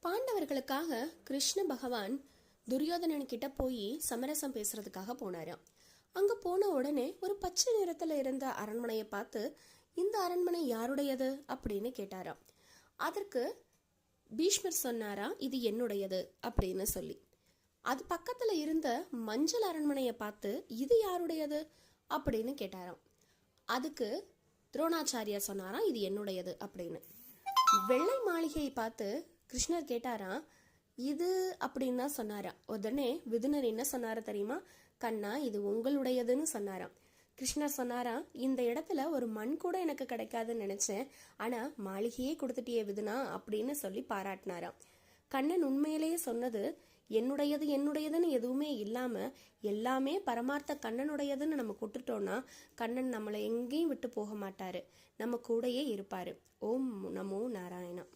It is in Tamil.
பாண்டவர்களுக்காக கிருஷ்ண பகவான் துரியோதனன் கிட்ட போய் சமரசம் பேசுறதுக்காக போனாராம். அங்க போன உடனே ஒரு பச்சை நிறத்துல இருந்த அரண்மனையை பார்த்து, இந்த அரண்மனை யாருடையது அப்படின்னு கேட்டாராம். அதற்கு பீஷ்மர் சொன்னாரா, இது என்னுடையது அப்படின்னு சொல்லி. அது பக்கத்துல இருந்த மஞ்சள் அரண்மனையை பார்த்து, இது யாருடையது அப்படின்னு கேட்டாராம். அதுக்கு துரோணாச்சாரியா சொன்னாராம், இது என்னுடையது அப்படின்னு. வெள்ளை மாளிகையை பார்த்து கிருஷ்ணர் கேட்டாராம், இது அப்படின்னு தான் சொன்னாராம். உடனே விதுனர் என்ன சொன்னாரு தெரியுமா, கண்ணா இது உங்களுடையதுன்னு சொன்னாராம். கிருஷ்ணர் சொன்னாராம், இந்த இடத்துல ஒரு மண் கூட எனக்கு கிடைக்காதுன்னு நினைச்சேன், ஆனா மாளிகையே கொடுத்துட்டியே விதுனா அப்படின்னு சொல்லி பாராட்டினாராம். கண்ணன் உண்மையிலேயே சொன்னது, என்னுடையது என்னுடையதுன்னு எதுவுமே இல்லாம எல்லாமே பரமார்த்த கண்ணனுடையதுன்னு நம்ம கொடுத்துட்டோம்னா கண்ணன் நம்மளை எங்கேயும் விட்டு போக மாட்டாரு, நம்ம கூடயே இருப்பாரு. ஓம் நமோ நாராயணா.